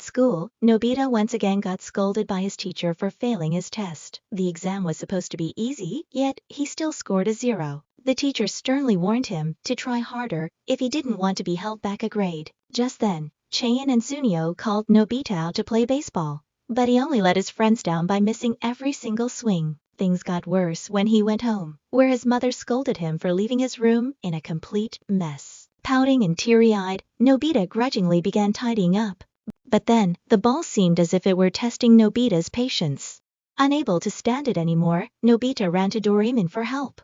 school, Nobita once again got scolded by his teacher for failing his test. The exam was supposed to be easy, yet he still scored a 0. The teacher sternly warned him to try harder if he didn't want to be held back a grade. Just then, Cheyenne and Sunio called Nobita out to play baseball, but he only let his friends down by missing every single swing. Things got worse when he went home, where his mother scolded him for leaving his room in a complete mess. Pouting and teary-eyed, Nobita grudgingly began tidying up. But then, the ball seemed as if it were testing Nobita's patience. Unable to stand it anymore, Nobita ran to Doraemon for help.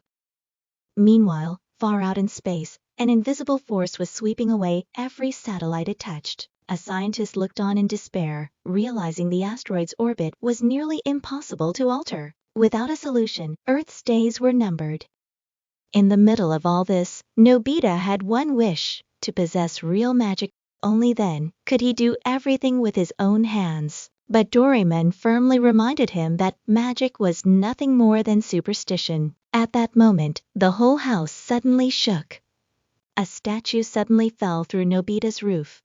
Meanwhile, far out in space, an invisible force was sweeping away every satellite it touched. A scientist looked on in despair, realizing the asteroid's orbit was nearly impossible to alter. Without a solution, Earth's days were numbered. In the middle of all this, Nobita had one wish: to possess real magic. Only then could he do everything with his own hands. But Doraemon firmly reminded him that magic was nothing more than superstition. At that moment, the whole house suddenly shook. A statue suddenly fell through Nobita's roof.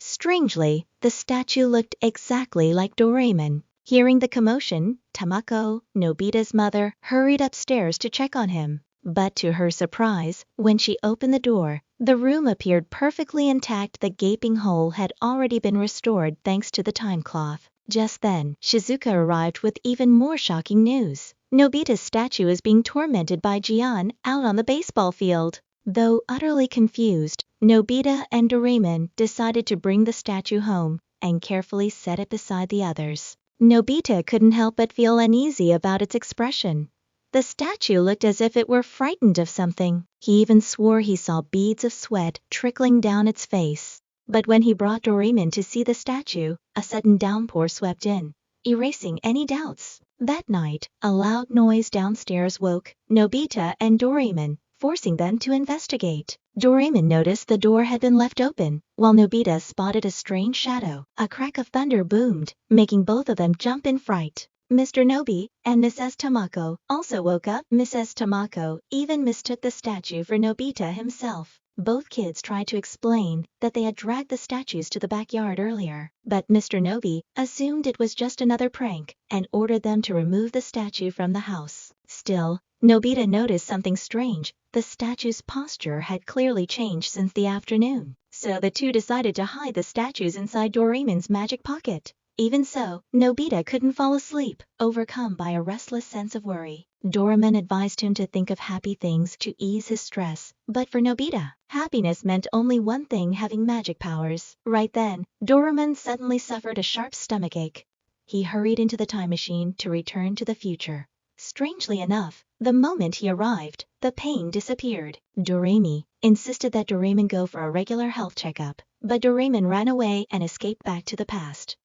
Strangely, the statue looked exactly like Doraemon. Hearing the commotion, Tamako, Nobita's mother, hurried upstairs to check on him. But to her surprise, when she opened the door, the room appeared perfectly intact. The gaping hole had already been restored thanks to the time cloth. Just then, Shizuka arrived with even more shocking news. Nobita's statue is being tormented by Jian out on the baseball field. Though utterly confused, Nobita and Doraemon decided to bring the statue home and carefully set it beside the others. Nobita couldn't help but feel uneasy about its expression. The statue looked as if it were frightened of something. He even swore he saw beads of sweat trickling down its face. But when he brought Doraemon to see the statue, a sudden downpour swept in, erasing any doubts. That night, a loud noise downstairs woke Nobita and Doraemon, forcing them to investigate. Doraemon noticed the door had been left open, while Nobita spotted a strange shadow. A crack of thunder boomed, making both of them jump in fright. Mr. Nobi and Mrs. Tamako also woke up. Mrs. Tamako even mistook the statue for Nobita himself. Both kids tried to explain that they had dragged the statues to the backyard earlier, but Mr. Nobi assumed it was just another prank and ordered them to remove the statue from the house. Still, Nobita noticed something strange. The statue's posture had clearly changed since the afternoon, so the two decided to hide the statues inside Doraemon's magic pocket. Even so, Nobita couldn't fall asleep, overcome by a restless sense of worry. Doraemon advised him to think of happy things to ease his stress, but for Nobita, happiness meant only one thing: having magic powers. Right then, Doraemon suddenly suffered a sharp stomachache. He hurried into the time machine to return to the future. Strangely enough, the moment he arrived, the pain disappeared. Doraemon insisted that Doraemon go for a regular health checkup, but Doraemon ran away and escaped back to the past.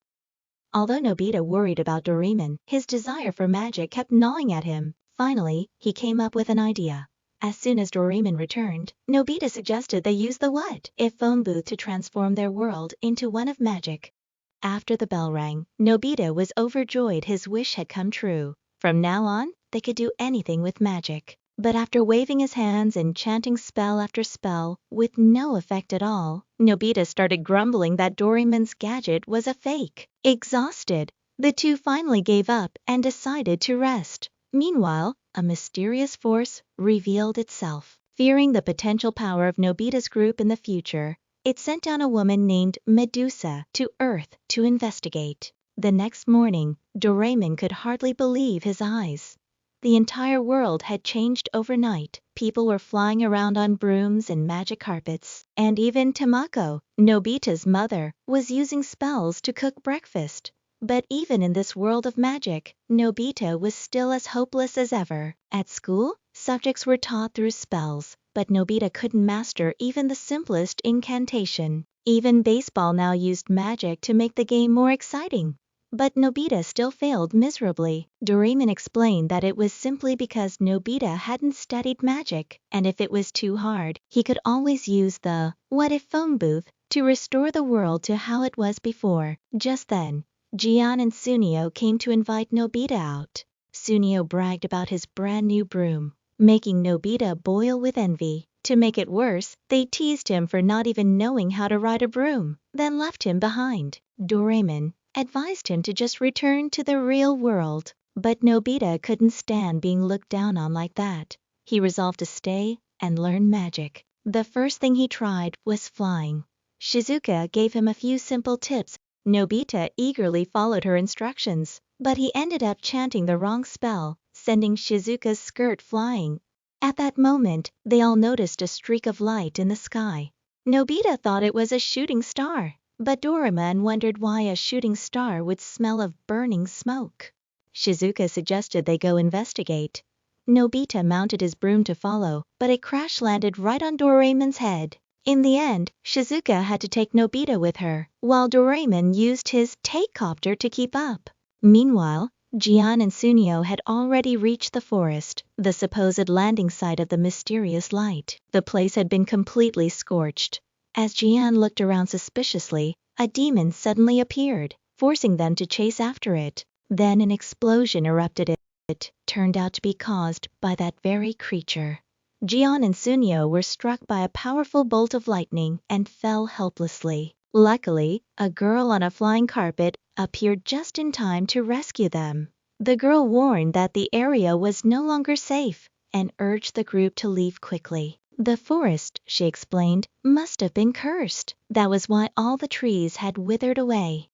Although Nobita worried about Doraemon, his desire for magic kept gnawing at him. Finally, he came up with an idea. As soon as Doraemon returned, Nobita suggested they use the what if phone booth to transform their world into one of magic. After the bell rang, Nobita was overjoyed. His wish had come true. From now on, they could do anything with magic. But after waving his hands and chanting spell after spell, with no effect at all, Nobita started grumbling that Doraemon's gadget was a fake. Exhausted, the two finally gave up and decided to rest. Meanwhile, a mysterious force revealed itself. Fearing the potential power of Nobita's group in the future, it sent down a woman named Medusa to Earth to investigate. The next morning, Doraemon could hardly believe his eyes. The entire world had changed overnight. People were flying around on brooms and magic carpets, and even Tamako, Nobita's mother, was using spells to cook breakfast. But even in this world of magic, Nobita was still as hopeless as ever. At school, subjects were taught through spells, but Nobita couldn't master even the simplest incantation. Even baseball now used magic to make the game more exciting. But Nobita still failed miserably. Doraemon explained that it was simply because Nobita hadn't studied magic, and if it was too hard, he could always use the what if phone booth to restore the world to how it was before. Just then, Jian and Sunio came to invite Nobita out. Sunio bragged about his brand new broom, making Nobita boil with envy. To make it worse, they teased him for not even knowing how to ride a broom, then left him behind. Doraemon advised him to just return to the real world, but Nobita couldn't stand being looked down on like that. He resolved to stay and learn magic. The first thing he tried was flying. Shizuka gave him a few simple tips. Nobita eagerly followed her instructions, but he ended up chanting the wrong spell, sending Shizuka's skirt flying. At that moment, they all noticed a streak of light in the sky. Nobita thought it was a shooting star, but Doraemon wondered why a shooting star would smell of burning smoke. Shizuka suggested they go investigate. Nobita mounted his broom to follow, but it crash-landed right on Doraemon's head. In the end, Shizuka had to take Nobita with her, while Doraemon used his take-copter to keep up. Meanwhile, Jian and Sunio had already reached the forest, the supposed landing site of the mysterious light. The place had been completely scorched. As Jian looked around suspiciously, a demon suddenly appeared, forcing them to chase after it. Then an explosion erupted. It turned out to be caused by that very creature. Jian and Sunio were struck by a powerful bolt of lightning and fell helplessly. Luckily, a girl on a flying carpet appeared just in time to rescue them. The girl warned that the area was no longer safe and urged the group to leave quickly. The forest, she explained, must have been cursed. That was why all the trees had withered away.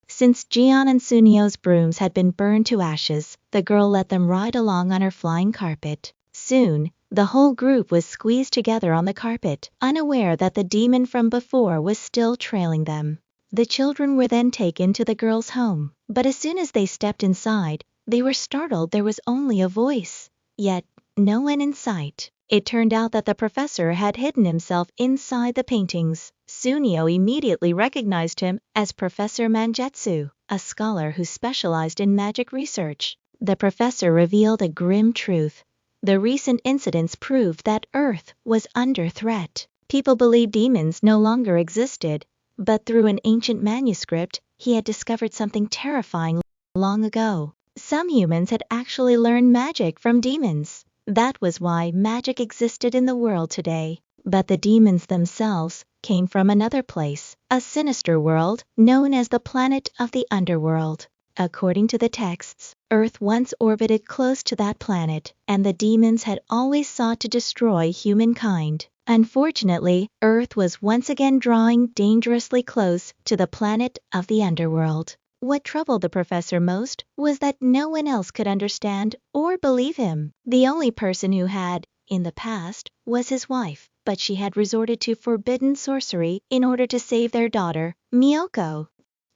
Since Jian and Sunio's brooms had been burned to ashes, the girl let them ride along on her flying carpet. Soon, the whole group was squeezed together on the carpet, unaware that the demon from before was still trailing them. The children were then taken to the girl's home, but as soon as they stepped inside, they were startled there was only a voice, yet no one in sight. It turned out that the professor had hidden himself inside the paintings. Sunio immediately recognized him as Professor Mangetsu, a scholar who specialized in magic research. The professor revealed a grim truth. The recent incidents proved that Earth was under threat. People believed demons no longer existed, but through an ancient manuscript, he had discovered something terrifying long ago. Some humans had actually learned magic from demons. That was why magic existed in the world today. But the demons themselves came from another place, a sinister world known as the planet of the underworld. According to the texts, Earth once orbited close to that planet, and the demons had always sought to destroy humankind. Unfortunately, Earth was once again drawing dangerously close to the planet of the underworld. What troubled the professor most was that no one else could understand or believe him. The only person who had, in the past, was his wife, but she had resorted to forbidden sorcery in order to save their daughter, Miyoko.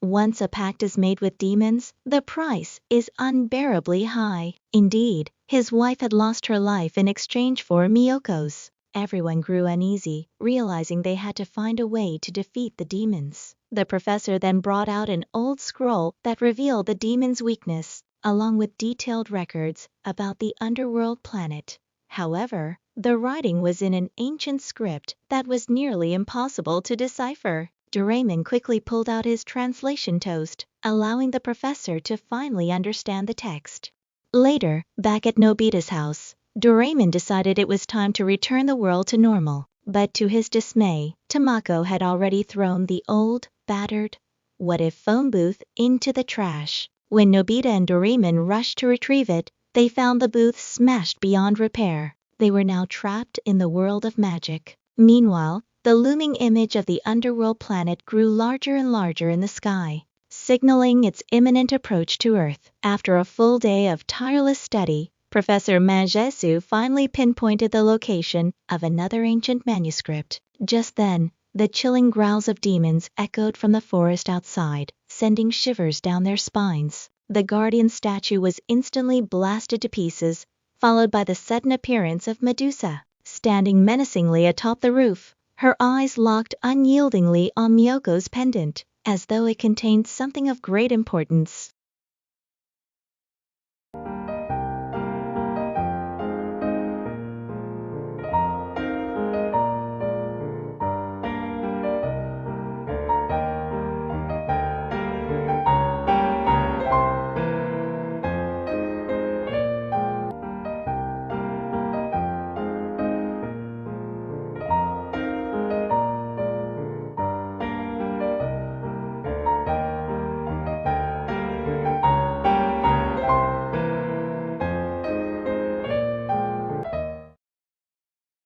Once a pact is made with demons, the price is unbearably high. Indeed, his wife had lost her life in exchange for Miyoko's. Everyone grew uneasy, realizing they had to find a way to defeat the demons. The professor then brought out an old scroll that revealed the demon's weakness, along with detailed records about the underworld planet. However, the writing was in an ancient script that was nearly impossible to decipher. Doraemon quickly pulled out his translation toast, allowing the professor to finally understand the text. Later, back at Nobita's house, Doraemon decided it was time to return the world to normal. But to his dismay, Tamako had already thrown the old, battered, what-if phone booth into the trash. When Nobita and Doraemon rushed to retrieve it, they found the booth smashed beyond repair. They were now trapped in the world of magic. Meanwhile, the looming image of the underworld planet grew larger and larger in the sky, signaling its imminent approach to Earth. After a full day of tireless study, Professor Mangetsu finally pinpointed the location of another ancient manuscript. Just then, the chilling growls of demons echoed from the forest outside, sending shivers down their spines. The guardian statue was instantly blasted to pieces, followed by the sudden appearance of Medusa, standing menacingly atop the roof. Her eyes locked unyieldingly on Miyoko's pendant, as though it contained something of great importance.